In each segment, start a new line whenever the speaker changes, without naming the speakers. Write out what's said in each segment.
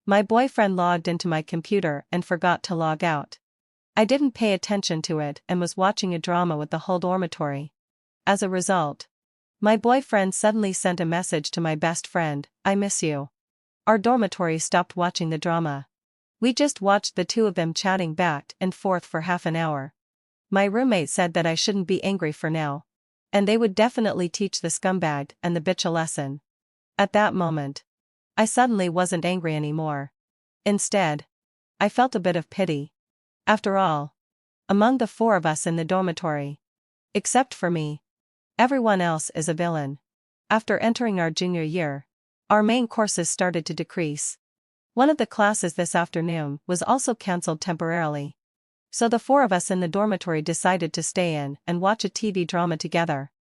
My boyfriend logged into my computer and forgot to log out. I didn't pay attention to it and was watching a drama with the whole dormitory. As a result, my boyfriend suddenly sent a message to my best friend, "I miss you." Our dormitory stopped watching the drama. We just watched the two of them chatting back and forth for half an hour. My roommate said that I shouldn't be angry for now, and they would definitely teach the scumbag and the bitch a lesson. At that moment, I suddenly wasn't angry anymore. Instead, I felt a bit of pity. After all, among the four of us in the dormitory, except for me, everyone else is a villain. After entering our junior year, our main courses started to decrease. One of the classes this afternoon was also cancelled temporarily. So the four of us in the dormitory decided to stay in and watch a TV drama together.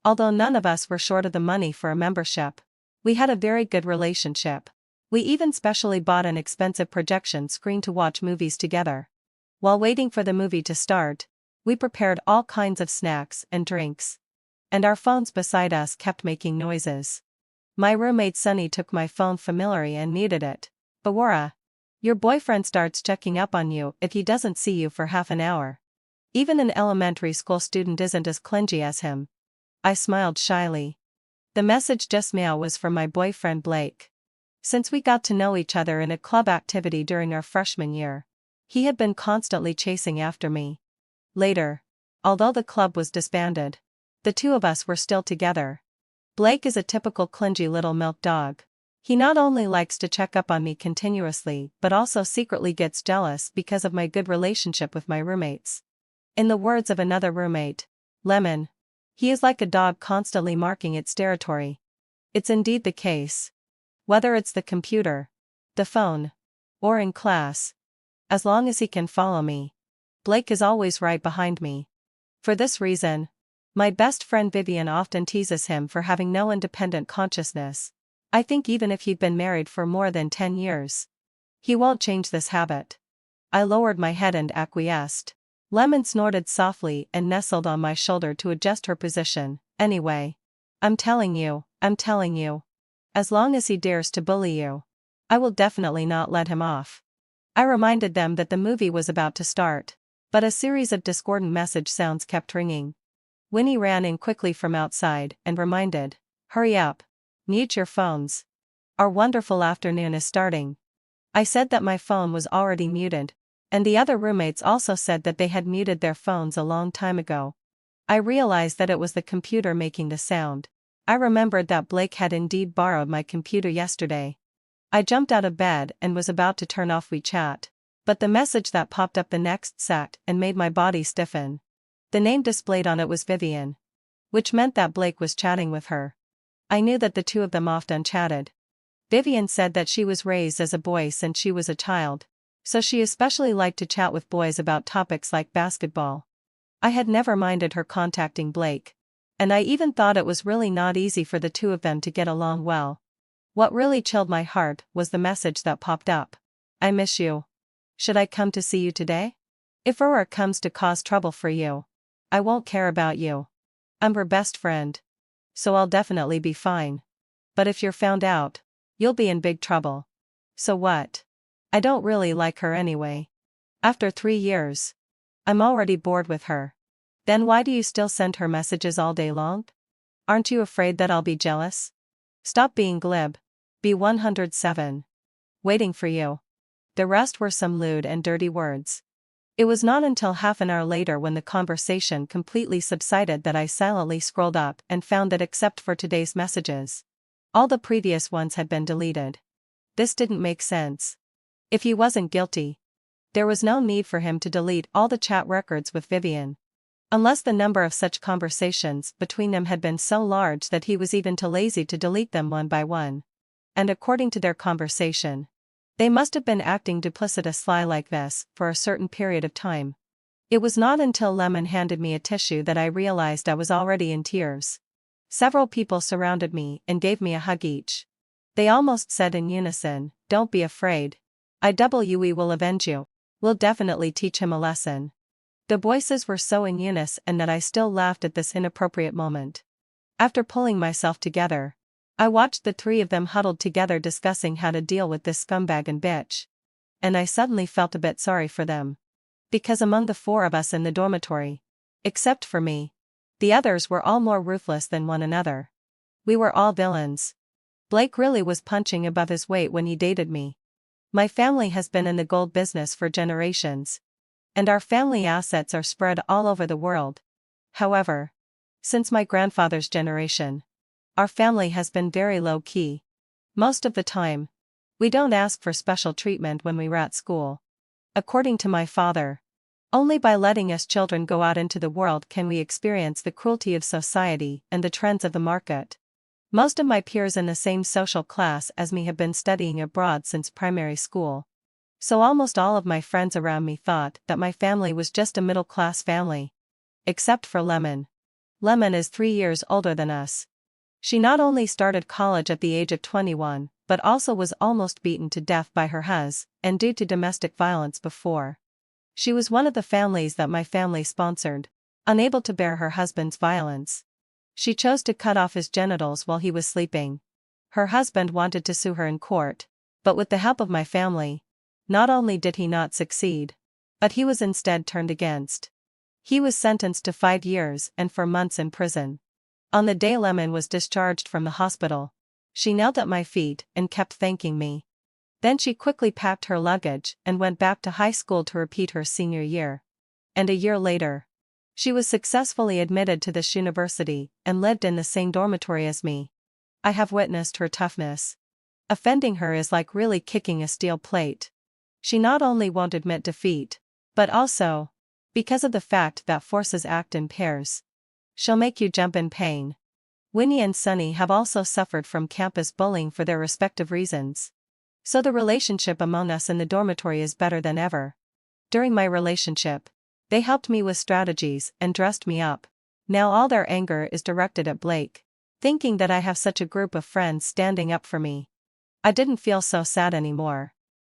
Although none of us were short of the money for a membership, we had a very good relationship. We even specially bought an expensive projection screen to watch movies together. While waiting for the movie to start, we prepared all kinds of snacks and drinks. And our phones beside us kept making noises. My roommate Sunny took my phone familiarly and muted it. "Aurora, your boyfriend starts checking up on you if he doesn't see you for half an hour. Even an elementary school student isn't as clingy as him." I smiled shyly. The message just now was from my boyfriend Blake. Since we got to know each other in a club activity during our freshman year, he had been constantly chasing after me. Later, although the club was disbanded, the two of us were still together. Blake is a typical clingy little milk dog. He not only likes to check up on me continuously but also secretly gets jealous because of my good relationship with my roommates. In the words of another roommate, Lemon, he is like a dog constantly marking its territory. It's indeed the case. Whether it's the computer, the phone, or in class, as long as he can follow me, Blake is always right behind me. For this reason, my best friend Vivian often teases him for having no independent consciousness. I think even if he'd been married for more than 10 years, he won't change this habit. I lowered my head and acquiesced. Lemon snorted softly and nestled on my shoulder to adjust her position. "Anyway, I'm telling you. As long as he dares to bully you, I will definitely not let him off." I reminded them that the movie was about to start, but a series of discordant message sounds kept ringing. Winni ran in quickly from outside and reminded, "Hurry up. Mute your phones. Our wonderful afternoon is starting." I said that my phone was already muted, and the other roommates also said that they had muted their phones a long time ago. I realized that it was the computer making the sound. I remembered that Blake had indeed borrowed my computer yesterday. I jumped out of bed and was about to turn off WeChat, but the message that popped up the next sec and made my body stiffen. The name displayed on it was Vivian, which meant that Blake was chatting with her. I knew that the two of them often chatted. Vivian said that she was raised as a boy since she was a child, so she especially liked to chat with boys about topics like basketball. I had never minded her contacting Blake, and I even thought it was really not easy for the two of them to get along well. What really chilled my heart was the message that popped up. "I miss you. Should I come to see you today? If Aurora comes to cause trouble for you, I won't care about you. I'm her best friend, so I'll definitely be fine. But if you're found out, you'll be in big trouble. So what? I don't really like her anyway. After 3 years, I'm already bored with her. Then why do you still send her messages all day long? Aren't you afraid that I'll be jealous? Stop being glib. Be 107. Waiting for you." The rest were some lewd and dirty words. It was not until half an hour later when the conversation completely subsided that I silently scrolled up and found that except for today's messages, all the previous ones had been deleted. This didn't make sense. If he wasn't guilty, there was no need for him to delete all the chat records with Vivian. Unless the number of such conversations between them had been so large that he was even too lazy to delete them one by one. And according to their conversation, they must have been acting duplicitously like this for a certain period of time. It was not until Lemon handed me a tissue that I realized I was already in tears. Several people surrounded me and gave me a hug each. They almost said in unison, "Don't be afraid. We will avenge you. We'll definitely teach him a lesson." The voices were so in unison that I still laughed at this inappropriate moment. After pulling myself together, I watched the three of them huddled together discussing how to deal with this scumbag and bitch. And I suddenly felt a bit sorry for them. Because among the four of us in the dormitory, except for me, the others were all more ruthless than one another. We were all villains. Blake really was punching above his weight when he dated me. My family has been in the gold business for generations. And our family assets are spread all over the world. However, since my grandfather's generation, our family has been very low-key. Most of the time, we don't ask for special treatment when we were at school. According to my father, only by letting us children go out into the world can we experience the cruelty of society and the trends of the market. Most of my peers in the same social class as me have been studying abroad since primary school. So almost all of my friends around me thought that my family was just a middle-class family. Except for Lemon. Lemon is 3 years older than us. She not only started college at the age of 21, but also was almost beaten to death by her husband, and due to domestic violence before. She was one of the families that my family sponsored, unable to bear her husband's violence. She chose to cut off his genitals while he was sleeping. Her husband wanted to sue her in court, but with the help of my family, not only did he not succeed, but he was instead turned against. He was sentenced to 5 years and 4 months in prison. On the day Lemon was discharged from the hospital, she knelt at my feet and kept thanking me. Then she quickly packed her luggage and went back to high school to repeat her senior year. And a year later, she was successfully admitted to this university and lived in the same dormitory as me. I have witnessed her toughness. Offending her is like really kicking a steel plate. She not only won't admit defeat, but also, because of the fact that forces act in pairs, she'll make you jump in pain. Winni and Sunny have also suffered from campus bullying for their respective reasons. So the relationship among us in the dormitory is better than ever. During my relationship, they helped me with strategies and dressed me up. Now all their anger is directed at Blake, thinking that I have such a group of friends standing up for me. I didn't feel so sad anymore.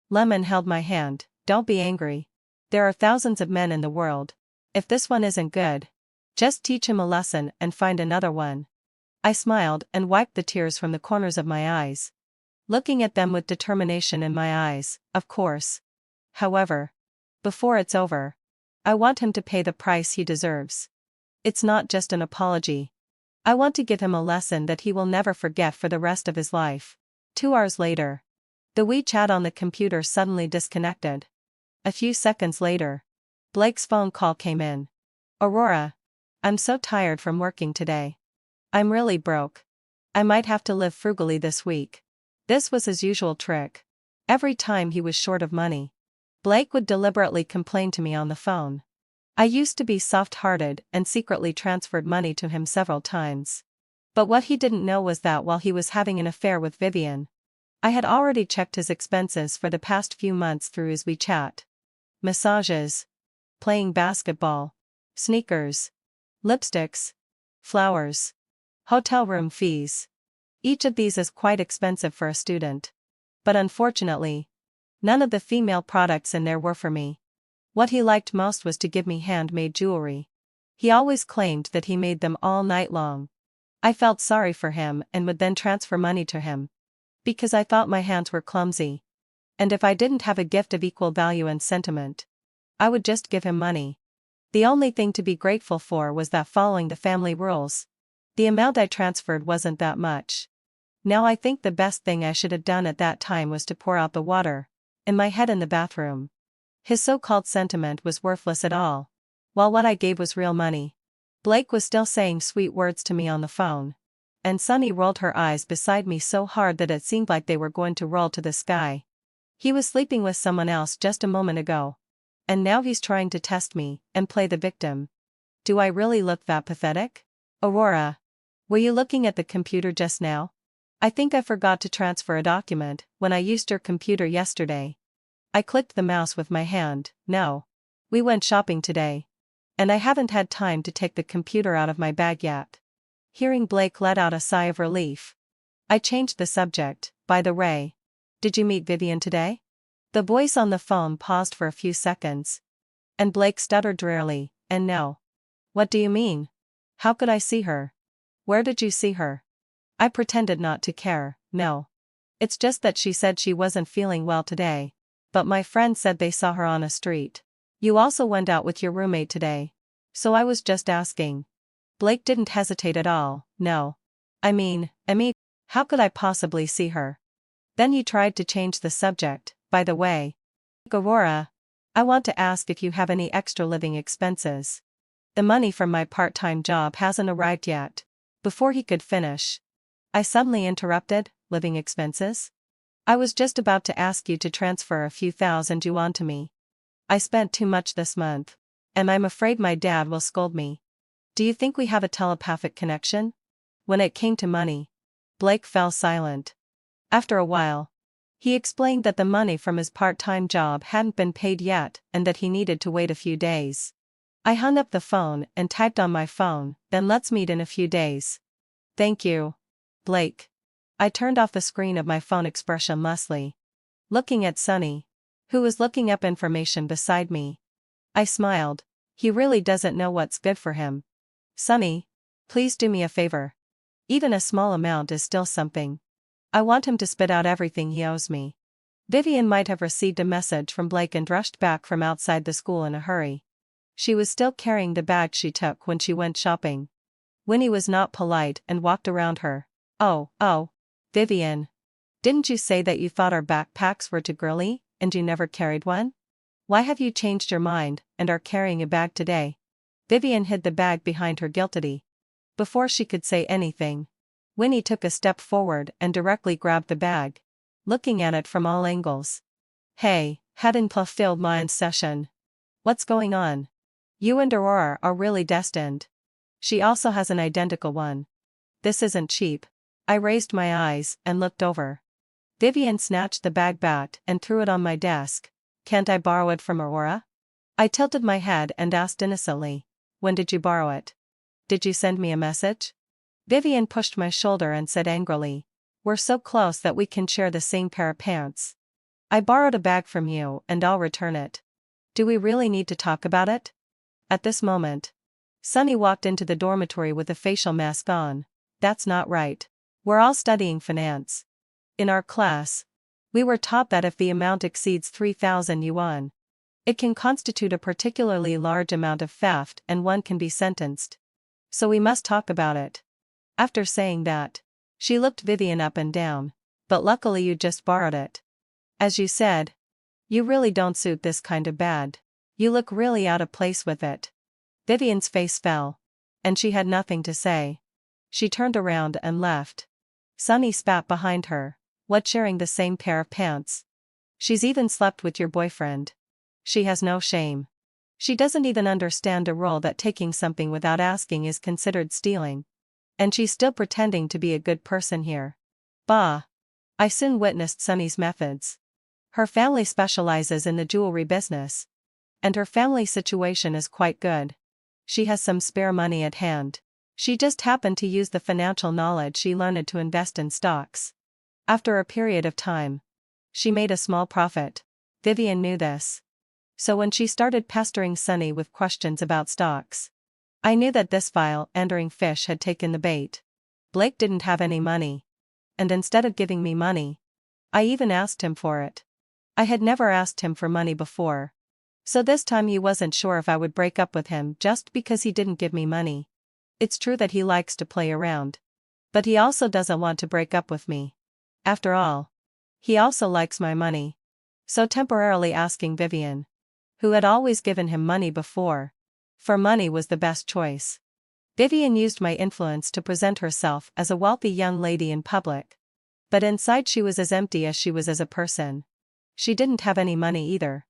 Lemon held my hand. Don't be angry. There are thousands of men in the world. If this one isn't good, just teach him a lesson and find another one. I smiled and wiped the tears from the corners of my eyes, looking at them with determination in my eyes, of course. However, before it's over, I want him to pay the price he deserves. It's not just an apology. I want to give him a lesson that he will never forget for the rest of his life. 2 hours later, the WeChat on the computer suddenly disconnected. A few seconds later, Blake's phone call came in. Aurora, I'm so tired from working today. I'm really broke. I might have to live frugally this week. This was his usual trick. Every time he was short of money, Blake would deliberately complain to me on the phone. I used to be soft-hearted and secretly transferred money to him several times. But what he didn't know was that while he was having an affair with Vivian, I had already checked his expenses for the past few months through his WeChat. Massages, playing basketball, sneakers, lipsticks, flowers, hotel room fees. Each of these is quite expensive for a student. But unfortunately, none of the female products in there were for me. What he liked most was to give me handmade jewelry. He always claimed that he made them all night long. I felt sorry for him and would then transfer money to him, because I thought my hands were clumsy. And if I didn't have a gift of equal value and sentiment, I would just give him money. The only thing to be grateful for was that following the family rules, the amount I transferred wasn't that much. Now I think the best thing I should have done at that time was to pour out the water in my head in the bathroom. His so-called sentiment was worthless at all, while what I gave was real money. Blake was still saying sweet words to me on the phone, and Sunny rolled her eyes beside me so hard that it seemed like they were going to roll to the sky. He was sleeping with someone else just a moment ago, and now he's trying to test me and play the victim. Do I really look that pathetic? Aurora, were you looking at the computer just now? I think I forgot to transfer a document when I used your computer yesterday. I clicked the mouse with my hand. No. We went shopping today, and I haven't had time to take the computer out of my bag yet. Hearing Blake let out a sigh of relief, I changed the subject. By the way, did you meet Vivian today? The voice on the phone paused for a few seconds, and Blake stuttered drearily, and no. What do you mean? How could I see her? Where did you see her? I pretended not to care. No. It's just that she said she wasn't feeling well today. But my friend said they saw her on a street. You also went out with your roommate today. So I was just asking. Blake didn't hesitate at all. No. I mean, how could I possibly see her? Then he tried to change the subject. By the way, Aurora, I want to ask if you have any extra living expenses. The money from my part-time job hasn't arrived yet. Before he could finish, I suddenly interrupted. Living expenses? I was just about to ask you to transfer a few thousand yuan to me. I spent too much this month. And I'm afraid my dad will scold me. Do you think we have a telepathic connection? When it came to money, Blake fell silent. After a while, he explained that the money from his part-time job hadn't been paid yet and that he needed to wait a few days. I hung up the phone and typed on my phone, then let's meet in a few days. Thank you, Blake. I turned off the screen of my phone expressionlessly, looking at Sunny, who was looking up information beside me. I smiled. He really doesn't know what's good for him. Sunny, please do me a favor. Even a small amount is still something. I want him to spit out everything he owes me. Vivian might have received a message from Blake and rushed back from outside the school in a hurry. She was still carrying the bag she took when she went shopping. Winni was not polite and walked around her. Oh, Vivian. Didn't you say that you thought our backpacks were too girly, and you never carried one? Why have you changed your mind, and are carrying a bag today? Vivian hid the bag behind her guiltily. Before she could say anything, Winni took a step forward and directly grabbed the bag, looking at it from all angles. Hey, hadn't fulfilled my session. What's going on? You and Aurora are really destined. She also has an identical one. This isn't cheap. I raised my eyes and looked over. Vivian snatched the bag back and threw it on my desk. Can't I borrow it from Aurora? I tilted my head and asked innocently. When did you borrow it? Did you send me a message? Vivian pushed my shoulder and said angrily. We're so close that we can share the same pair of pants. I borrowed a bag from you and I'll return it. Do we really need to talk about it? At this moment, Sunny walked into the dormitory with a facial mask on. That's not right. We're all studying finance. In our class, we were taught that if the amount exceeds 3,000 yuan, it can constitute a particularly large amount of theft and one can be sentenced. So we must talk about it. After saying that, she looked Vivian up and down. But luckily you just borrowed it. As you said, you really don't suit this kind of bad. You look really out of place with it. Vivian's face fell. And she had nothing to say. She turned around and left. Sunny spat behind her. What, sharing the same pair of pants? She's even slept with your boyfriend. She has no shame. She doesn't even understand a rule that taking something without asking is considered stealing. And she's still pretending to be a good person here. Bah! I soon witnessed Sunny's methods. Her family specializes in the jewelry business. And her family situation is quite good. She has some spare money at hand. She just happened to use the financial knowledge she learned to invest in stocks. After a period of time, she made a small profit. Vivian knew this. So when she started pestering Sunny with questions about stocks, I knew that this vile-entering fish had taken the bait. Blake didn't have any money. And instead of giving me money, I even asked him for it. I had never asked him for money before. So this time he wasn't sure if I would break up with him just because he didn't give me money. It's true that he likes to play around. But he also doesn't want to break up with me. After all, he also likes my money. So temporarily asking Vivian, who had always given him money before, for money was the best choice. Vivian used my influence to present herself as a wealthy young lady in public. But inside she was as empty as she was as a person. She didn't have any money either.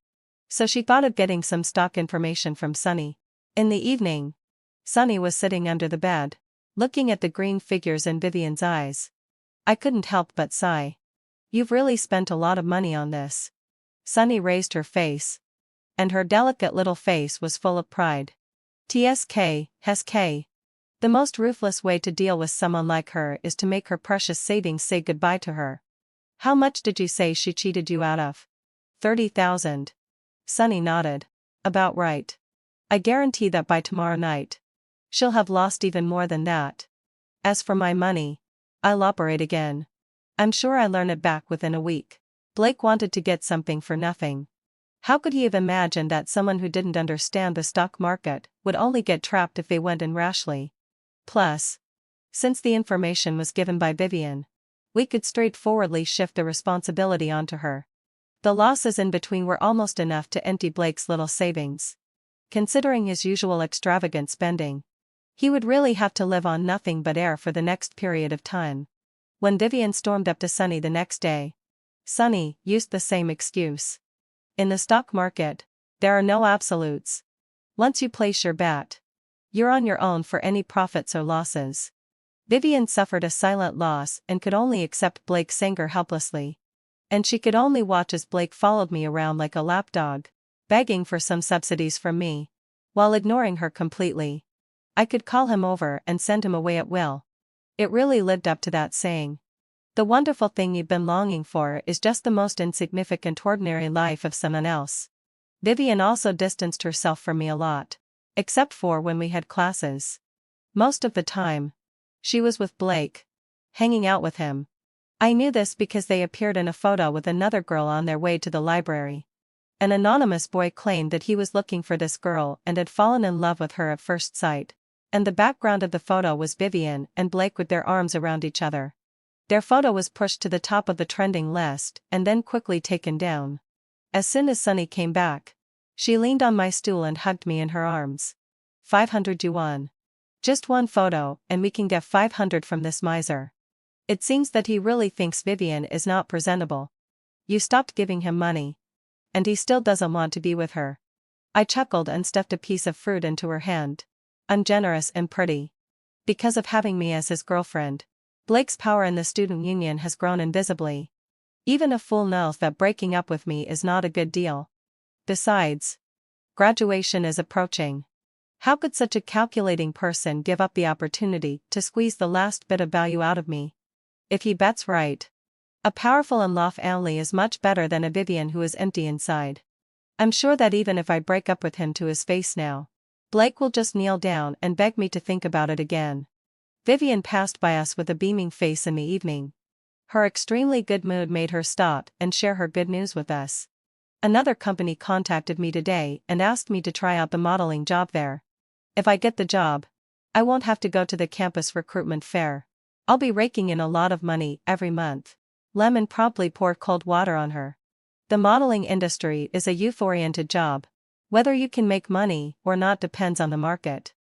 So she thought of getting some stock information from Sunny. In the evening, Sunny was sitting under the bed, looking at the green figures in Vivian's eyes. I couldn't help but sigh. You've really spent a lot of money on this. Sunny raised her face. And her delicate little face was full of pride. TSK. The most ruthless way to deal with someone like her is to make her precious savings say goodbye to her. How much did you say she cheated you out of? 30,000. Sunny nodded. About right. I guarantee that by tomorrow night, she'll have lost even more than that. As for my money, I'll operate again. I'm sure I learn it back within a week. Blake wanted to get something for nothing. How could he have imagined that someone who didn't understand the stock market would only get trapped if they went in rashly? Plus, since the information was given by Vivian, we could straightforwardly shift the responsibility onto her. The losses in between were almost enough to empty Blake's little savings. Considering his usual extravagant spending, he would really have to live on nothing but air for the next period of time. When Vivian stormed up to Sunny the next day, Sunny used the same excuse. In the stock market, there are no absolutes. Once you place your bet, you're on your own for any profits or losses. Vivian suffered a silent loss and could only accept Blake's anger helplessly. And she could only watch as Blake followed me around like a lapdog, begging for some subsidies from me, while ignoring her completely. I could call him over and send him away at will. It really lived up to that saying. The wonderful thing you've been longing for is just the most insignificant ordinary life of someone else. Vivian also distanced herself from me a lot, except for when we had classes. Most of the time, she was with Blake, hanging out with him. I knew this because they appeared in a photo with another girl on their way to the library. An anonymous boy claimed that he was looking for this girl and had fallen in love with her at first sight, and the background of the photo was Vivian and Blake with their arms around each other. Their photo was pushed to the top of the trending list and then quickly taken down. As soon as Sunny came back, she leaned on my stool and hugged me in her arms. 500 yuan. Just one photo and we can get 500 from this miser. It seems that he really thinks Vivian is not presentable. You stopped giving him money. And he still doesn't want to be with her. I chuckled and stuffed a piece of fruit into her hand. Ungenerous and pretty. Because of having me as his girlfriend, Blake's power in the student union has grown invisibly. Even a fool knows that breaking up with me is not a good deal. Besides, graduation is approaching. How could such a calculating person give up the opportunity to squeeze the last bit of value out of me? If he bets right, a powerful and lawful ally is much better than a Vivian who is empty inside. I'm sure that even if I break up with him to his face now, Blake will just kneel down and beg me to think about it again. Vivian passed by us with a beaming face in the evening. Her extremely good mood made her stop and share her good news with us. Another company contacted me today and asked me to try out the modeling job there. If I get the job, I won't have to go to the campus recruitment fair. I'll be raking in a lot of money every month. Lemon promptly poured cold water on her. The modeling industry is a youth-oriented job. Whether you can make money or not depends on the market.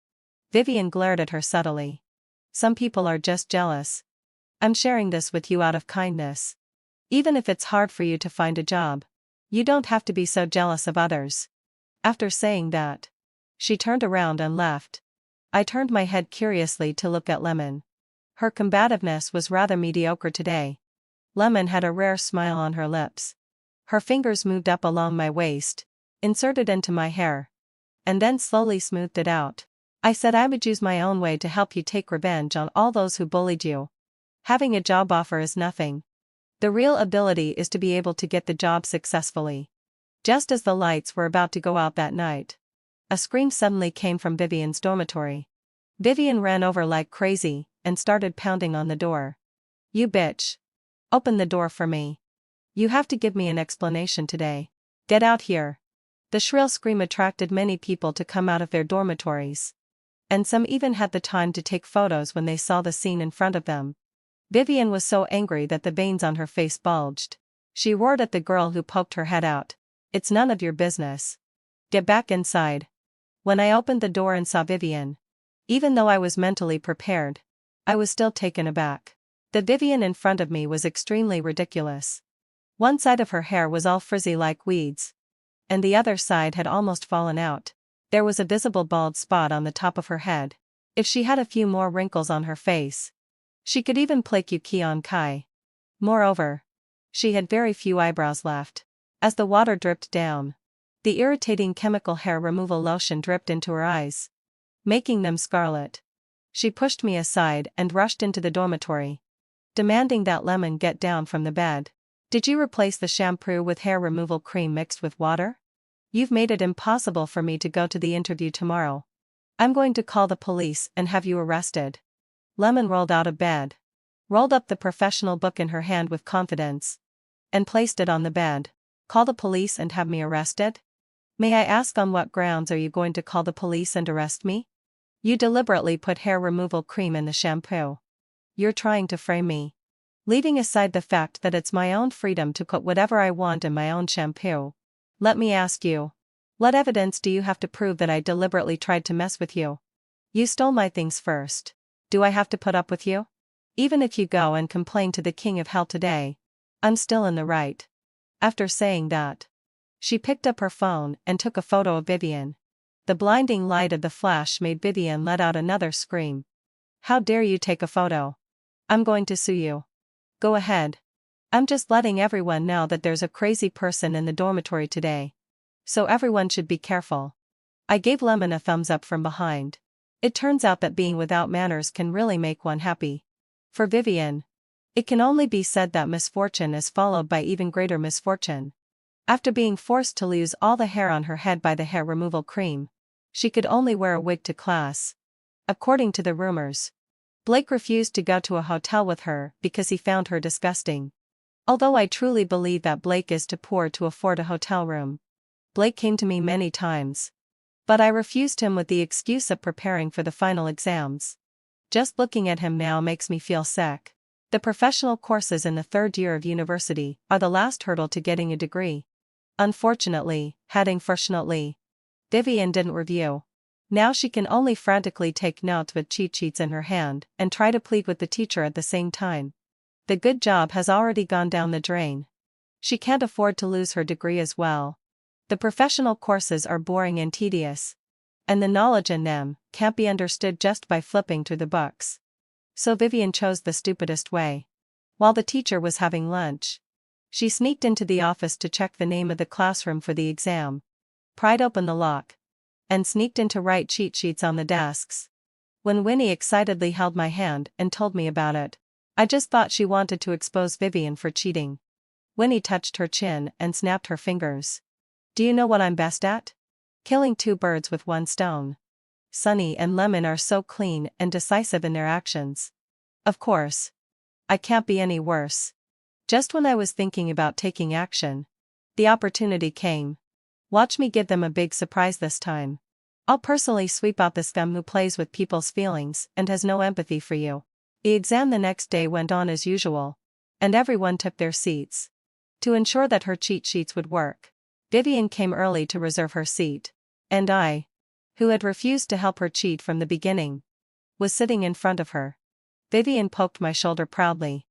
Vivian glared at her subtly. Some people are just jealous. I'm sharing this with you out of kindness. Even if it's hard for you to find a job, you don't have to be so jealous of others. After saying that, she turned around and left. I turned my head curiously to look at Lemon. Her combativeness was rather mediocre today. Lemon had a rare smile on her lips. Her fingers moved up along my waist, inserted into my hair, and then slowly smoothed it out. I said I would use my own way to help you take revenge on all those who bullied you. Having a job offer is nothing. The real ability is to be able to get the job successfully. Just as the lights were about to go out that night, a scream suddenly came from Vivian's dormitory. Vivian ran over like crazy and started pounding on the door. You bitch. Open the door for me. You have to give me an explanation today. Get out here. The shrill scream attracted many people to come out of their dormitories. And some even had the time to take photos when they saw the scene in front of them. Vivian was so angry that the veins on her face bulged. She roared at the girl who poked her head out. It's none of your business. Get back inside. When I opened the door and saw Vivian, even though I was mentally prepared, I was still taken aback. The Vivian in front of me was extremely ridiculous. One side of her hair was all frizzy like weeds, and the other side had almost fallen out. There was a visible bald spot on the top of her head. If she had a few more wrinkles on her face, she could even play Yuki Kai. Moreover, she had very few eyebrows left. As the water dripped down, the irritating chemical hair removal lotion dripped into her eyes, making them scarlet. She pushed me aside and rushed into the dormitory, demanding that Lemon get down from the bed. Did you replace the shampoo with hair removal cream mixed with water? You've made it impossible for me to go to the interview tomorrow. I'm going to call the police and have you arrested. Lemon rolled out of bed. rolled up the professional book in her hand with confidence, and placed it on the bed. Call the police and have me arrested? May I ask on what grounds are you going to call the police and arrest me? You deliberately put hair removal cream in the shampoo. You're trying to frame me. Leaving aside the fact that it's my own freedom to put whatever I want in my own shampoo. Let me ask you. What evidence do you have to prove that I deliberately tried to mess with you? You stole my things first. Do I have to put up with you? Even if you go and complain to the king of hell today, I'm still in the right. After saying that, she picked up her phone and took a photo of Vivian. The blinding light of the flash made Vivian let out another scream. How dare you take a photo? I'm going to sue you. Go ahead. I'm just letting everyone know that there's a crazy person in the dormitory today. So everyone should be careful. I gave Lemon a thumbs up from behind. It turns out that being without manners can really make one happy. For Vivian, it can only be said that misfortune is followed by even greater misfortune. After being forced to lose all the hair on her head by the hair removal cream, she could only wear a wig to class. According to the rumors, Blake refused to go to a hotel with her because he found her disgusting. Although I truly believe that Blake is too poor to afford a hotel room. Blake came to me many times, but I refused him with the excuse of preparing for the final exams. Just looking at him now makes me feel sick. The professional courses in the third year of university are the last hurdle to getting a degree. Unfortunately, Vivian didn't review. Now she can only frantically take notes with cheat sheets in her hand and try to plead with the teacher at the same time. The good job has already gone down the drain. She can't afford to lose her degree as well. The professional courses are boring and tedious, and the knowledge in them can't be understood just by flipping through the books. So Vivian chose the stupidest way. While the teacher was having lunch, she sneaked into the office to check the name of the classroom for the exam, pried open the lock, and sneaked in to write cheat sheets on the desks. When Winni excitedly held my hand and told me about it, I just thought she wanted to expose Vivian for cheating. Winni touched her chin and snapped her fingers. Do you know what I'm best at? Killing two birds with one stone. Sunny and Lemon are so clean and decisive in their actions. Of course. I can't be any worse. Just when I was thinking about taking action, the opportunity came. Watch me give them a big surprise this time. I'll personally sweep out the scum who plays with people's feelings and has no empathy for you. The exam the next day went on as usual, and everyone took their seats. To ensure that her cheat sheets would work, Vivian came early to reserve her seat, and I, who had refused to help her cheat from the beginning, was sitting in front of her. Vivian poked my shoulder proudly.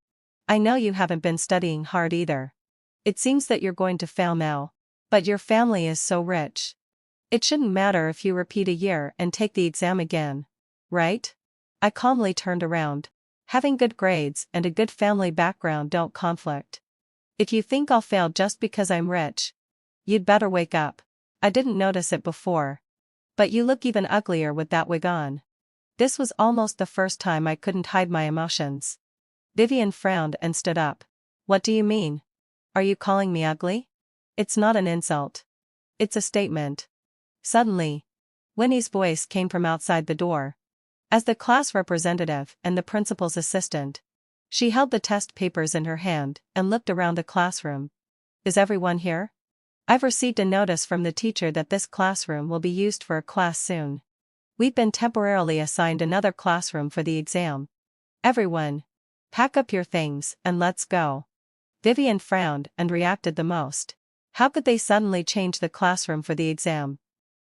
I know you haven't been studying hard either. It seems that you're going to fail now, but your family is so rich. It shouldn't matter if you repeat a year and take the exam again, right? I calmly turned around. Having good grades and a good family background don't conflict. If you think I'll fail just because I'm rich, you'd better wake up. I didn't notice it before, but you look even uglier with that wig on. This was almost the first time I couldn't hide my emotions. Vivian frowned and stood up. What do you mean? Are you calling me ugly? It's not an insult. It's a statement. Suddenly, Winnie's voice came from outside the door. As the class representative and the principal's assistant, she held the test papers in her hand and looked around the classroom. Is everyone here? I've received a notice from the teacher that this classroom will be used for a class soon. We've been temporarily assigned another classroom for the exam. Everyone, pack up your things and let's go. Vivian frowned and reacted the most. How could they suddenly change the classroom for the exam?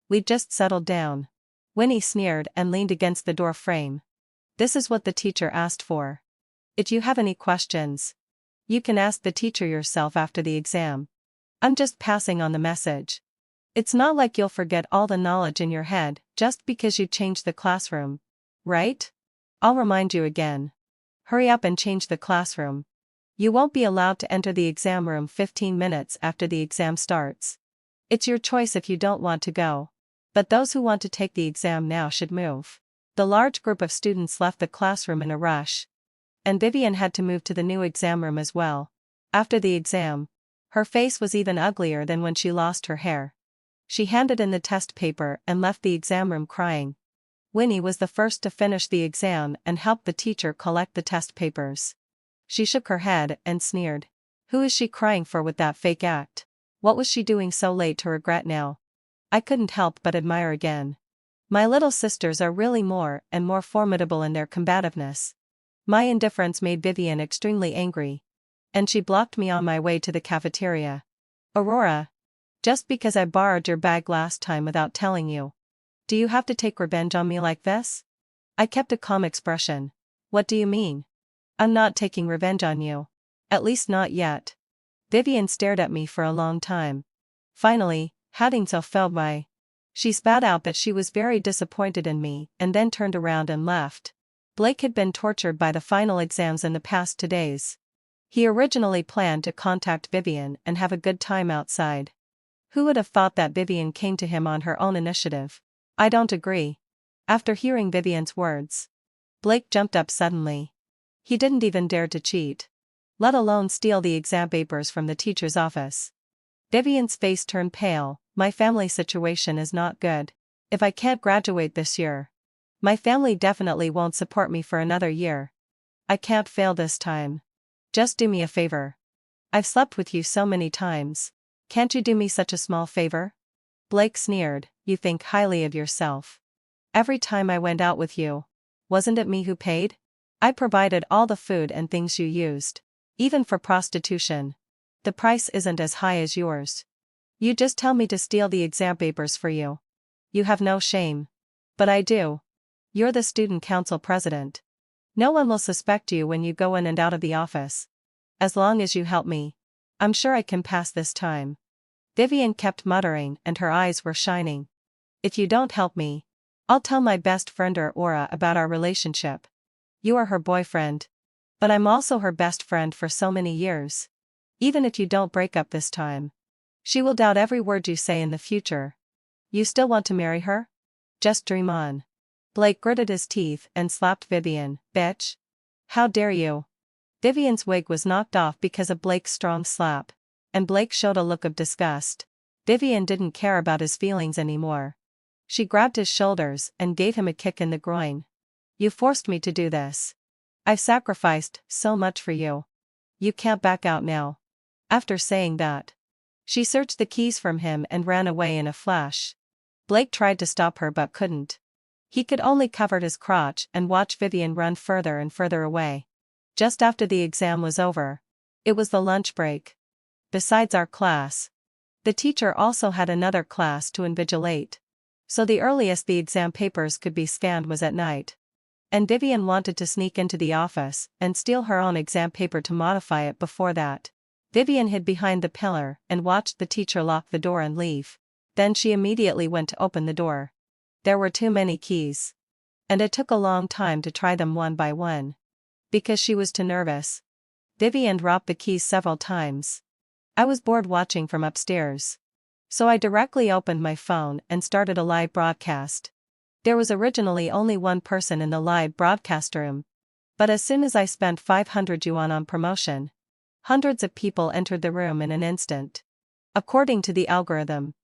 We'd just settled down. Winnie sneered and leaned against the door frame. This is what the teacher asked for. If you have any questions, you can ask the teacher yourself after the exam. I'm just passing on the message. It's not like you'll forget all the knowledge in your head just because you changed the classroom, right? I'll remind you again. Hurry up and change the classroom. You won't be allowed to enter the exam room 15 minutes after the exam starts. It's your choice if you don't want to go, but those who want to take the exam now should move. The large group of students left the classroom in a rush, and Vivian had to move to the new exam room as well. After the exam, her face was even uglier than when she lost her hair. She handed in the test paper and left the exam room crying. Winnie was the first to finish the exam and helped the teacher collect the test papers. She shook her head and sneered. Who is she crying for with that fake act? What was she doing so late to regret now? I couldn't help but admire again. My little sisters are really more and more formidable in their combativeness. My indifference made Vivian extremely angry, and she blocked me on my way to the cafeteria. Aurora, just because I borrowed your bag last time without telling you, do you have to take revenge on me like this? I kept a calm expression. What do you mean? I'm not taking revenge on you. At least not yet. Vivian stared at me for a long time. Finally, having so failed she spat out that she was very disappointed in me and then turned around and left. Blake had been tortured by the final exams in the past 2 days. He originally planned to contact Vivian and have a good time outside. Who would have thought that Vivian came to him on her own initiative? I don't agree. After hearing Vivian's words, Blake jumped up suddenly. He didn't even dare to cheat, let alone steal the exam papers from the teacher's office. Vivian's face turned pale. My family situation is not good. If I can't graduate this year, my family definitely won't support me for another year. I can't fail this time. Just do me a favor. I've slept with you so many times. Can't you do me such a small favor? Blake sneered. You think highly of yourself. Every time I went out with you, wasn't it me who paid? I provided all the food and things you used. Even for prostitution, the price isn't as high as yours. You just tell me to steal the exam papers for you. You have no shame. But I do. You're the student council president. No one will suspect you when you go in and out of the office. As long as you help me, I'm sure I can pass this time. Vivian kept muttering and her eyes were shining. If you don't help me, I'll tell my best friend Aurora about our relationship. You are her boyfriend. But I'm also her best friend for so many years. Even if you don't break up this time, she will doubt every word you say in the future. You still want to marry her? Just dream on. Blake gritted his teeth and slapped Vivian. Bitch. How dare you? Vivian's wig was knocked off because of Blake's strong slap, and Blake showed a look of disgust. Vivian didn't care about his feelings anymore. She grabbed his shoulders and gave him a kick in the groin. You forced me to do this. I've sacrificed so much for you. You can't back out now. After saying that, she searched the keys from him and ran away in a flash. Blake tried to stop her but couldn't. He could only cover his crotch and watch Vivian run further and further away. Just after the exam was over, it was the lunch break. Besides our class, the teacher also had another class to invigilate. So the earliest the exam papers could be scanned was at night. And Vivian wanted to sneak into the office and steal her own exam paper to modify it before that. Vivian hid behind the pillar and watched the teacher lock the door and leave. Then she immediately went to open the door. There were too many keys. And it took a long time to try them one by one. Because she was too nervous. Vivian dropped the keys several times. I was bored watching from upstairs. So I directly opened my phone and started a live broadcast. There was originally only one person in the live broadcast room. But as soon as I spent 500 yuan on promotion, hundreds of people entered the room in an instant. According to the algorithm,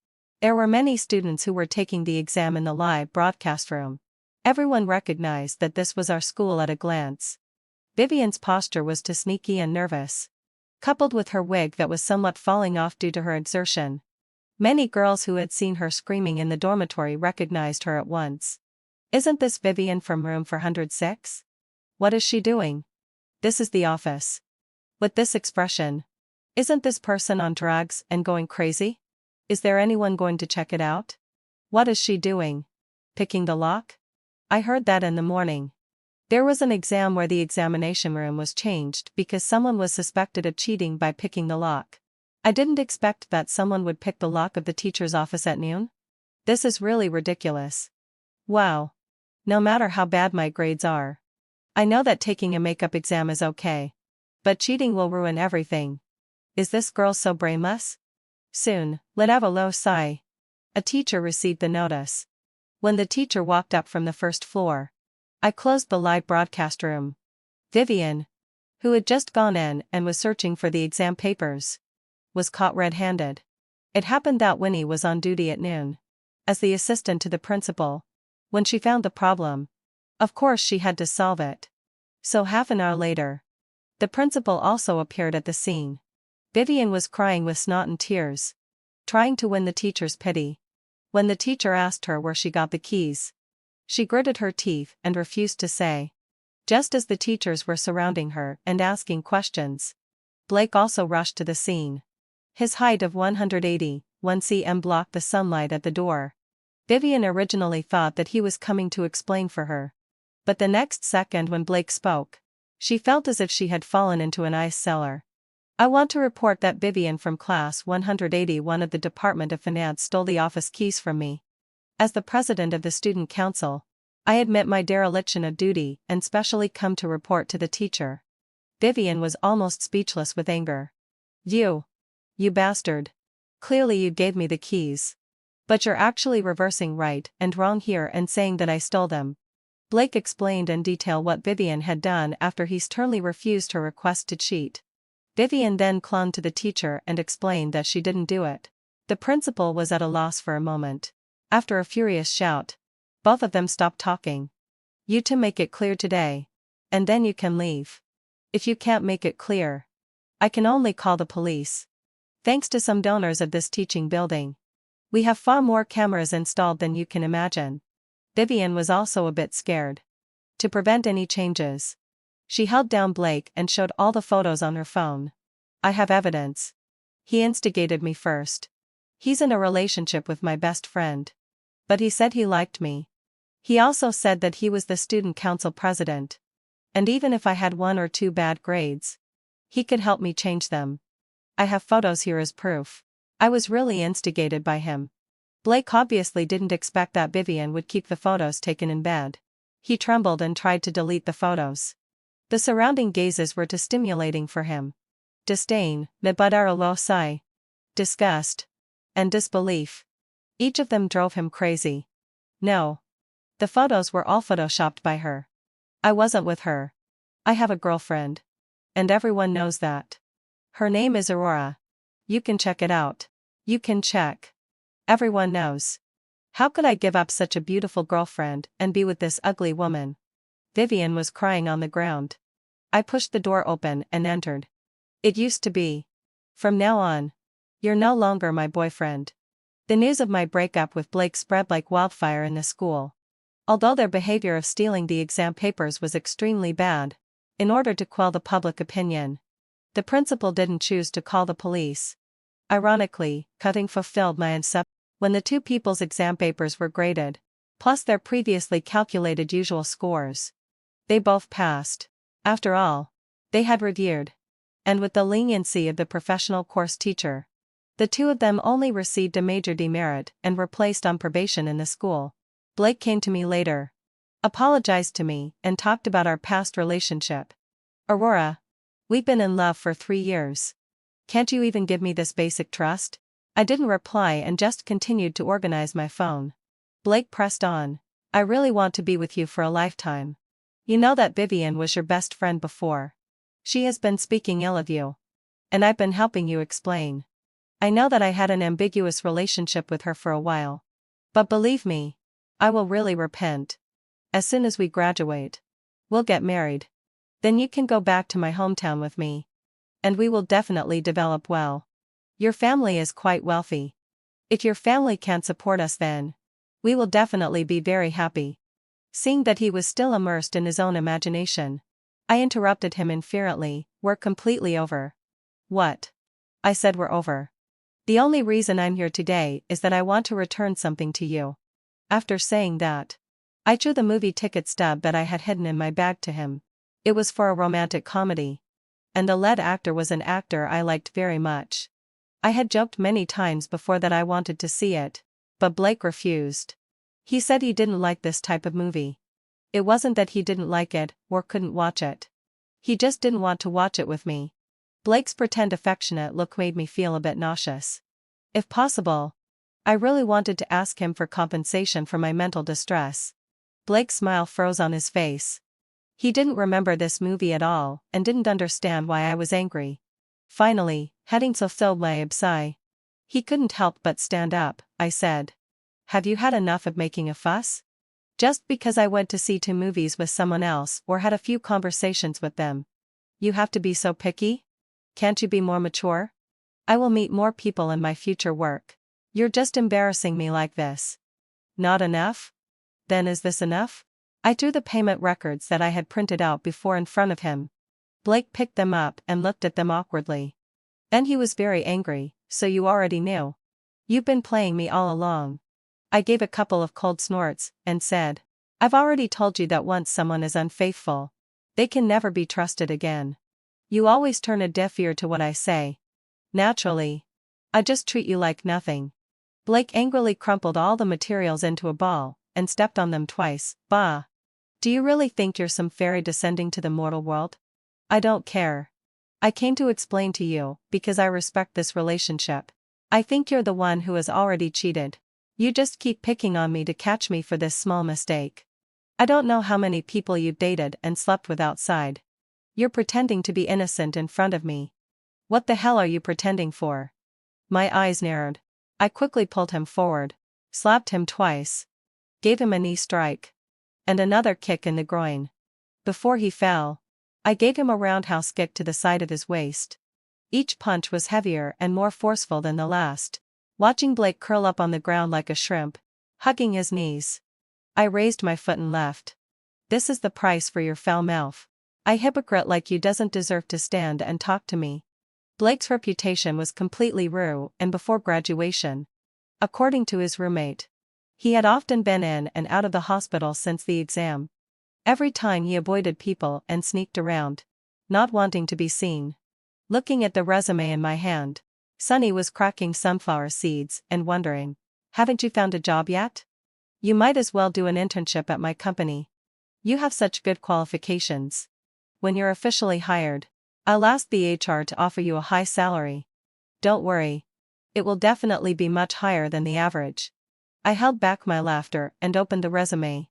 there were many students who were taking the exam in the live broadcast room. Everyone recognized that this was our school at a glance. Vivian's posture was too sneaky and nervous, coupled with her wig that was somewhat falling off due to her exertion. Many girls who had seen her screaming in the dormitory recognized her at once. Isn't this Vivian from room 406? What is she doing? This is the office. With this expression. Isn't this person on drugs and going crazy? Is there anyone going to check it out? What is she doing? Picking the lock? I heard that in the morning. There was an exam where the examination room was changed because someone was suspected of cheating by picking the lock. I didn't expect that someone would pick the lock of the teacher's office at noon. This is really ridiculous. Wow. No matter how bad my grades are, I know that taking a makeup exam is okay. But cheating will ruin everything. Is this girl so brainless? Soon, let out a low sigh. A teacher received the notice. When the teacher walked up from the first floor, I closed the live broadcast room. Vivian, who had just gone in and was searching for the exam papers, was caught red-handed. It happened that Winni was on duty at noon. As the assistant to the principal, When she found the problem, of course she had to solve it. So half an hour later, the principal also appeared at the scene. Vivian was crying with snot and tears, trying to win the teacher's pity. When the teacher asked her where she got the keys, she gritted her teeth and refused to say. Just as the teachers were surrounding her and asking questions, Blake also rushed to the scene. His height of 180, 1 cm blocked the sunlight at the door. Vivian originally thought that he was coming to explain for her. But the next second when Blake spoke, she felt as if she had fallen into an ice cellar. I want to report that Vivian from class 181 of the Department of Finance stole the office keys from me. As the president of the student council, I admit my dereliction of duty and specially come to report to the teacher. Vivian was almost speechless with anger. You bastard. Clearly you gave me the keys. But you're actually reversing right and wrong here and saying that I stole them. Blake explained in detail what Vivian had done after he sternly refused her request to cheat. Vivian then clung to the teacher and explained that she didn't do it. The principal was at a loss for a moment. After a furious shout, both of them stopped talking. You two make it clear today, and then you can leave. If you can't make it clear, I can only call the police. Thanks to some donors of this teaching building, we have far more cameras installed than you can imagine. Vivian was also a bit scared. To prevent any changes, she held down Blake and showed all the photos on her phone. I have evidence. He instigated me first. He's in a relationship with my best friend. But he said he liked me. He also said that he was the student council president. And even if I had 1 or 2 bad grades, he could help me change them. I have photos here as proof. I was really instigated by him. Blake obviously didn't expect that Vivian would keep the photos taken in bed. He trembled and tried to delete the photos. The surrounding gazes were too stimulating for him. Disdain, nebudarolosai, disgust, and disbelief. Each of them drove him crazy. No. The photos were all photoshopped by her. I wasn't with her. I have a girlfriend. And everyone knows that. Her name is Aurora. You can check it out. You can check. Everyone knows. How could I give up such a beautiful girlfriend and be with this ugly woman? Vivian was crying on the ground. I pushed the door open and entered. It used to be. From now on, you're no longer my boyfriend. The news of my breakup with Blake spread like wildfire in the school. Although their behavior of stealing the exam papers was extremely bad, in order to quell the public opinion, the principal didn't choose to call the police. Ironically, cutting fulfilled my inception. When the two people's exam papers were graded, plus their previously calculated usual scores, they both passed. After all, they had reviewed. And with the leniency of the professional course teacher, the two of them only received a major demerit and were placed on probation in the school. Blake came to me later, apologized to me, and talked about our past relationship. Aurora, we've been in love for 3 years. Can't you even give me this basic trust? I didn't reply and just continued to organize my phone. Blake pressed on. I really want to be with you for a lifetime. You know that Vivian was your best friend before. She has been speaking ill of you. And I've been helping you explain. I know that I had an ambiguous relationship with her for a while. But believe me, I will really repent. As soon as we graduate, we'll get married. Then you can go back to my hometown with me. And we will definitely develop well. Your family is quite wealthy. If your family can't support us, then we will definitely be very happy. Seeing that he was still immersed in his own imagination, I interrupted him inferently. We're completely over. What? I said we're over. The only reason I'm here today is that I want to return something to you. After saying that, I threw the movie ticket stub that I had hidden in my bag to him. It was for a romantic comedy. And the lead actor was an actor I liked very much. I had joked many times before that I wanted to see it, but Blake refused. He said he didn't like this type of movie. It wasn't that he didn't like it or couldn't watch it. He just didn't want to watch it with me. Blake's pretend affectionate look made me feel a bit nauseous. If possible, I really wanted to ask him for compensation for my mental distress. Blake's smile froze on his face. He didn't remember this movie at all and didn't understand why I was angry. Finally, heading so my absai. He couldn't help but stand up. I said, have you had enough of making a fuss? Just because I went to see 2 movies with someone else or had a few conversations with them. You have to be so picky? Can't you be more mature? I will meet more people in my future work. You're just embarrassing me like this. Not enough? Then is this enough? I threw the payment records that I had printed out before in front of him. Blake picked them up and looked at them awkwardly. Then he was very angry. So you already knew? You've been playing me all along. I gave a couple of cold snorts and said, I've already told you that once someone is unfaithful, they can never be trusted again. You always turn a deaf ear to what I say. Naturally. I just treat you like nothing. Blake angrily crumpled all the materials into a ball and stepped on them twice. Bah! Do you really think you're some fairy descending to the mortal world? I don't care. I came to explain to you, because I respect this relationship. I think you're the one who has already cheated. You just keep picking on me to catch me for this small mistake. I don't know how many people you've dated and slept with outside. You're pretending to be innocent in front of me. What the hell are you pretending for? My eyes narrowed. I quickly pulled him forward, slapped him twice, gave him a knee strike, and another kick in the groin. Before he fell, I gave him a roundhouse kick to the side of his waist. Each punch was heavier and more forceful than the last. Watching Blake curl up on the ground like a shrimp, hugging his knees, I raised my foot and left. This is the price for your foul mouth. A hypocrite like you doesn't deserve to stand and talk to me. Blake's reputation was completely ruined, and before graduation, according to his roommate, he had often been in and out of the hospital since the exam. Every time he avoided people and sneaked around, not wanting to be seen. Looking at the resume in my hand, Sunny was cracking sunflower seeds and wondering, haven't you found a job yet? You might as well do an internship at my company. You have such good qualifications. When you're officially hired, I'll ask the HR to offer you a high salary. Don't worry. It will definitely be much higher than the average. I held back my laughter and opened the resume.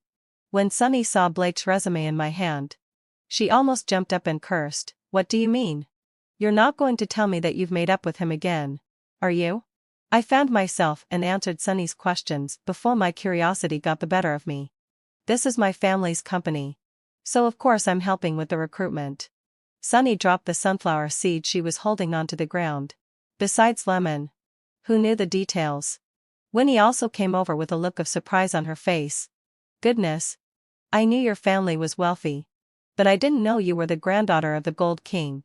When Sunny saw Blake's resume in my hand, she almost jumped up and cursed. What do you mean? You're not going to tell me that you've made up with him again, are you? I found myself and answered Sunny's questions before my curiosity got the better of me. This is my family's company, so of course I'm helping with the recruitment. Sunny dropped the sunflower seed she was holding onto the ground. Besides Lemon, who knew the details? Winnie also came over with a look of surprise on her face. Goodness. I knew your family was wealthy, but I didn't know you were the granddaughter of the Gold King.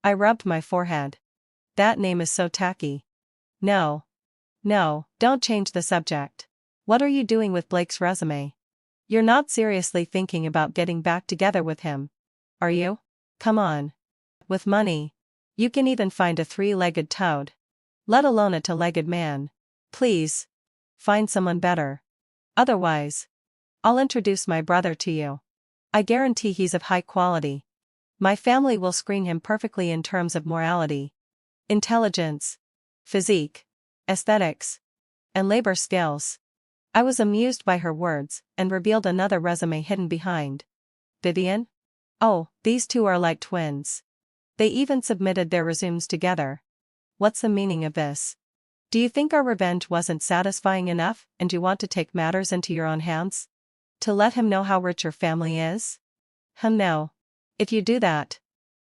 I rubbed my forehead. That name is so tacky. No, don't change the subject. What are you doing with Blake's resume? You're not seriously thinking about getting back together with him, are you? Come on. With money, you can even find a 3-legged toad, let alone a 2-legged man. Please, find someone better. Otherwise, I'll introduce my brother to you. I guarantee he's of high quality. My family will screen him perfectly in terms of morality, intelligence, physique, aesthetics, and labor skills. I was amused by her words and revealed another resume hidden behind. Vivian? Oh, these two are like twins. They even submitted their resumes together. What's the meaning of this? Do you think our revenge wasn't satisfying enough and you want to take matters into your own hands? To let him know how rich your family is? No. If you do that,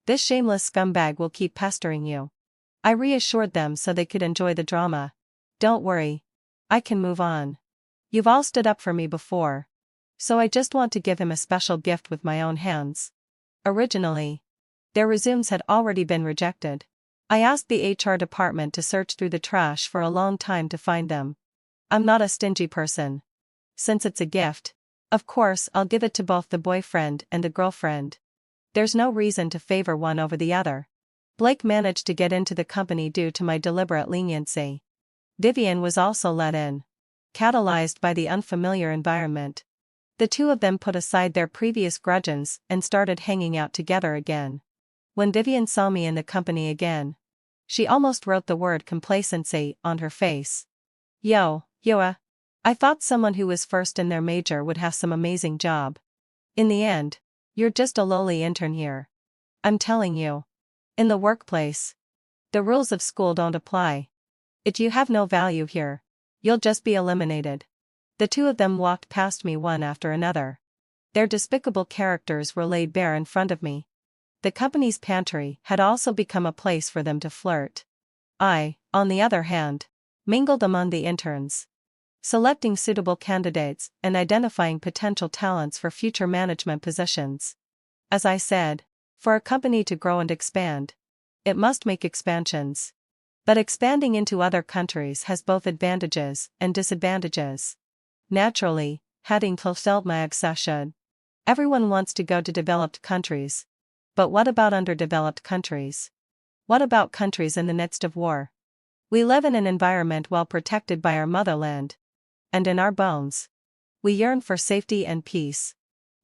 this shameless scumbag will keep pestering you. I reassured them so they could enjoy the drama. Don't worry. I can move on. You've all stood up for me before, so I just want to give him a special gift with my own hands. Originally, their resumes had already been rejected. I asked the HR department to search through the trash for a long time to find them. I'm not a stingy person. Since it's a gift, of course I'll give it to both the boyfriend and the girlfriend. There's no reason to favor one over the other. Blake managed to get into the company due to my deliberate leniency. Vivian was also let in, catalyzed by the unfamiliar environment. The two of them put aside their previous grudges and started hanging out together again. When Vivian saw me in the company again, she almost wrote the word complacency on her face. I thought someone who was first in their major would have some amazing job. In the end, you're just a lowly intern here. I'm telling you. In the workplace, the rules of school don't apply. If you have no value here, you'll just be eliminated. The two of them walked past me one after another. Their despicable characters were laid bare in front of me. The company's pantry had also become a place for them to flirt. I, on the other hand, mingled among the interns, selecting suitable candidates and identifying potential talents for future management positions. As I said, for a company to grow and expand, it must make expansions. But expanding into other countries has both advantages and disadvantages. Naturally, having fulfilled my obsession, everyone wants to go to developed countries. But what about underdeveloped countries? What about countries in the midst of war? We live in an environment well protected by our motherland. And in our bones, we yearn for safety and peace.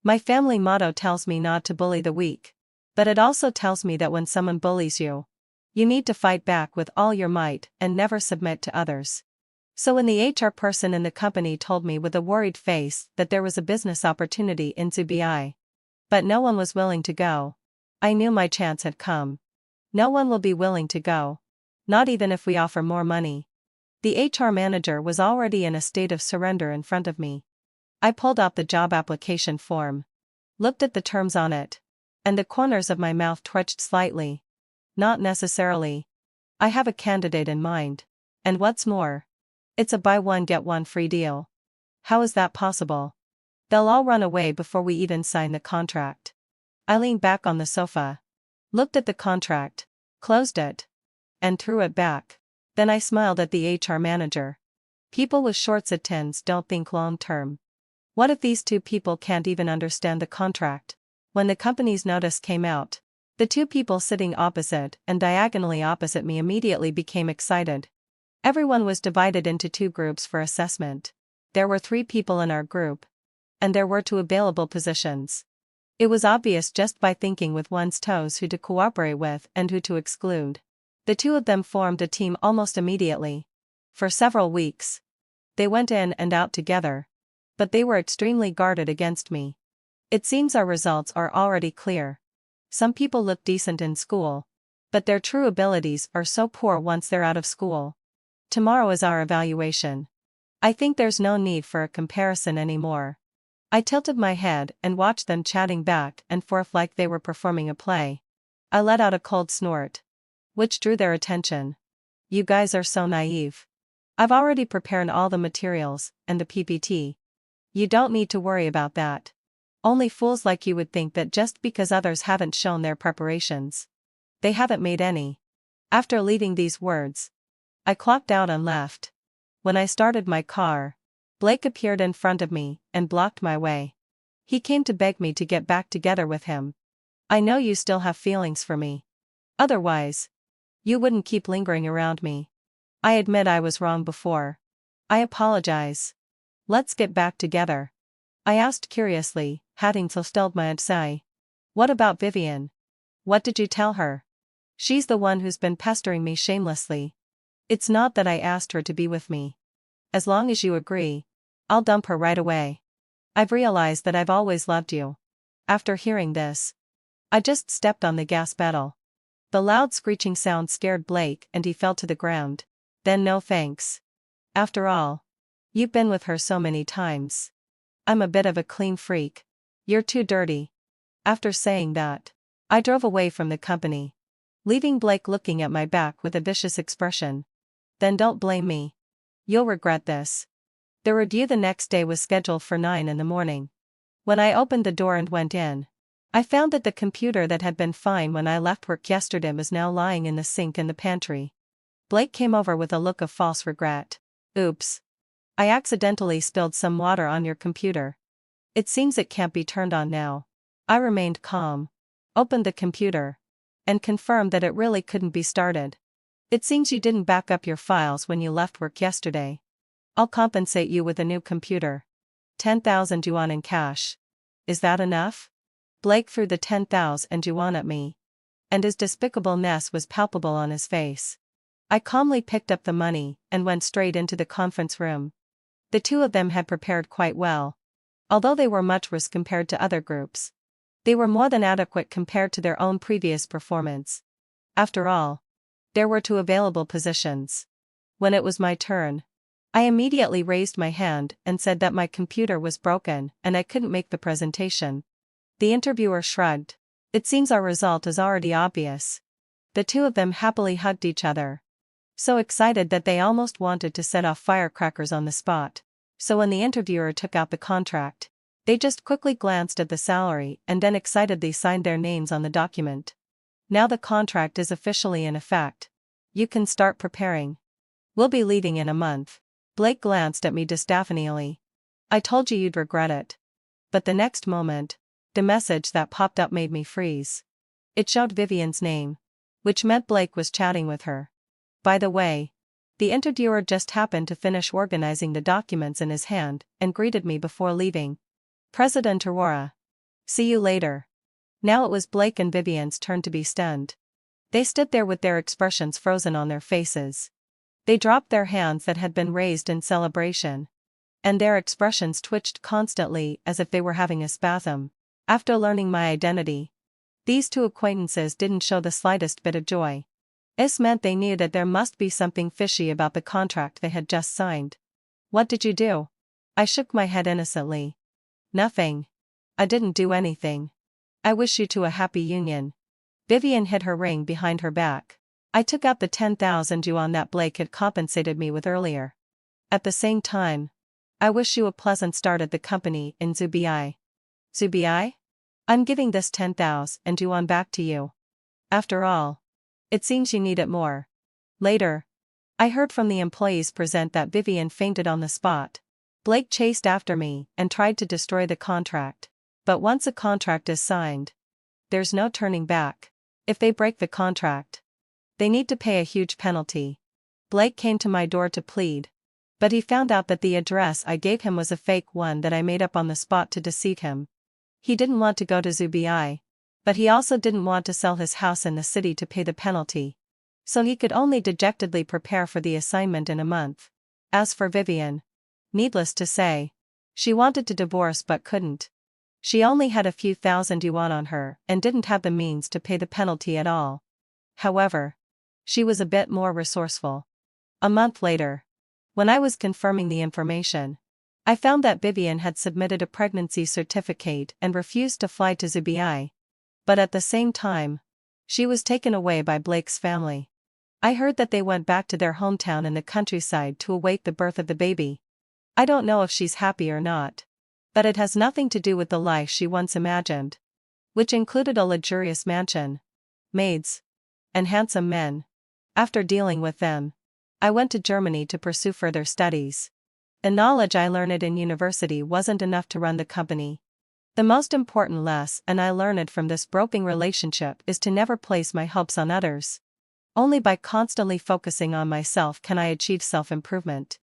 My family motto tells me not to bully the weak. But it also tells me that when someone bullies you, you need to fight back with all your might and never submit to others. So when the HR person in the company told me with a worried face that there was a business opportunity in Dubai, but no one was willing to go, I knew my chance had come. No one will be willing to go. Not even if we offer more money. The HR manager was already in a state of surrender in front of me. I pulled out the job application form, looked at the terms on it, and the corners of my mouth twitched slightly. Not necessarily. I have a candidate in mind. And what's more, it's a buy one get one free deal. How is that possible? They'll all run away before we even sign the contract. I leaned back on the sofa, looked at the contract, closed it, and threw it back. Then I smiled at the HR manager. People with short attentions don't think long term. What if these two people can't even understand the contract? When the company's notice came out, the two people sitting opposite and diagonally opposite me immediately became excited. Everyone was divided into two groups for assessment. There were 3 people in our group, and there were 2 available positions. It was obvious just by thinking with one's toes who to cooperate with and who to exclude. The two of them formed a team almost immediately. For several weeks, they went in and out together, but they were extremely guarded against me. It seems our results are already clear. Some people look decent in school, but their true abilities are so poor once they're out of school. Tomorrow is our evaluation. I think there's no need for a comparison anymore. I tilted my head and watched them chatting back and forth like they were performing a play. I let out a cold snort, which drew their attention. You guys are so naive. I've already prepared all the materials and the PPT. You don't need to worry about that. Only fools like you would think that just because others haven't shown their preparations, they haven't made any. After leaving these words, I clocked out and left. When I started my car, Blake appeared in front of me and blocked my way. He came to beg me to get back together with him. I know you still have feelings for me. Otherwise, you wouldn't keep lingering around me. I admit I was wrong before. I apologize. Let's get back together. I asked curiously, having fulfilled my desire. What about Vivian? What did you tell her? She's the one who's been pestering me shamelessly. It's not that I asked her to be with me. As long as you agree, I'll dump her right away. I've realized that I've always loved you. After hearing this, I just stepped on the gas pedal. The loud screeching sound scared Blake and he fell to the ground. Then no thanks. After all, you've been with her so many times. I'm a bit of a clean freak. You're too dirty. After saying that, I drove away from the company, leaving Blake looking at my back with a vicious expression. Then don't blame me. You'll regret this. The review the next day was scheduled for 9 in the morning. When I opened the door and went in, I found that the computer that had been fine when I left work yesterday was now lying in the sink in the pantry. Blake came over with a look of false regret. Oops. I accidentally spilled some water on your computer. It seems it can't be turned on now. I remained calm, opened the computer, and confirmed that it really couldn't be started. It seems you didn't back up your files when you left work yesterday. I'll compensate you with a new computer. 10,000 yuan in cash. Is that enough? Blake threw the 10,000 yuan at me, and his despicableness was palpable on his face. I calmly picked up the money and went straight into the conference room. The two of them had prepared quite well. Although they were much worse compared to other groups, they were more than adequate compared to their own previous performance. After all, there were 2 available positions. When it was my turn, I immediately raised my hand and said that my computer was broken and I couldn't make the presentation. The interviewer shrugged. It seems our result is already obvious. The two of them happily hugged each other. So excited that they almost wanted to set off firecrackers on the spot. So when the interviewer took out the contract, they just quickly glanced at the salary and then excitedly signed their names on the document. Now the contract is officially in effect. You can start preparing. We'll be leaving in a month. Blake glanced at me disdainfully. I told you you'd regret it. But the next moment, the message that popped up made me freeze. It showed Vivian's name, which meant Blake was chatting with her. By the way, the interviewer just happened to finish organizing the documents in his hand and greeted me before leaving. President Aurora. See you later. Now it was Blake and Vivian's turn to be stunned. They stood there with their expressions frozen on their faces. They dropped their hands that had been raised in celebration. And their expressions twitched constantly as if they were having a spasm. After learning my identity, these two acquaintances didn't show the slightest bit of joy. This meant they knew that there must be something fishy about the contract they had just signed. What did you do? I shook my head innocently. Nothing. I didn't do anything. I wish you two a happy union. Vivian hid her ring behind her back. I took out the 10,000 yuan that Blake had compensated me with earlier. At the same time, I wish you a pleasant start at the company in Zubai. Zubai? I'm giving this 10,000 yuan back to you. After all, it seems you need it more. Later, I heard from the employees present that Vivian fainted on the spot. Blake chased after me and tried to destroy the contract. But once a contract is signed, there's no turning back. If they break the contract, they need to pay a huge penalty. Blake came to my door to plead. But he found out that the address I gave him was a fake one that I made up on the spot to deceive him. He didn't want to go to Zubai, but he also didn't want to sell his house in the city to pay the penalty. So he could only dejectedly prepare for the assignment in a month. As for Vivian, needless to say, she wanted to divorce but couldn't. She only had a few thousand yuan on her and didn't have the means to pay the penalty at all. However, she was a bit more resourceful. A month later, when I was confirming the information, I found that Vivian had submitted a pregnancy certificate and refused to fly to Zubai. But at the same time, she was taken away by Blake's family. I heard that they went back to their hometown in the countryside to await the birth of the baby. I don't know if she's happy or not. But it has nothing to do with the life she once imagined, which included a luxurious mansion, maids, and handsome men. After dealing with them, I went to Germany to pursue further studies. The knowledge I learned in university wasn't enough to run the company. The most important lesson I learned from this broken relationship is to never place my hopes on others. Only by constantly focusing on myself can I achieve self-improvement.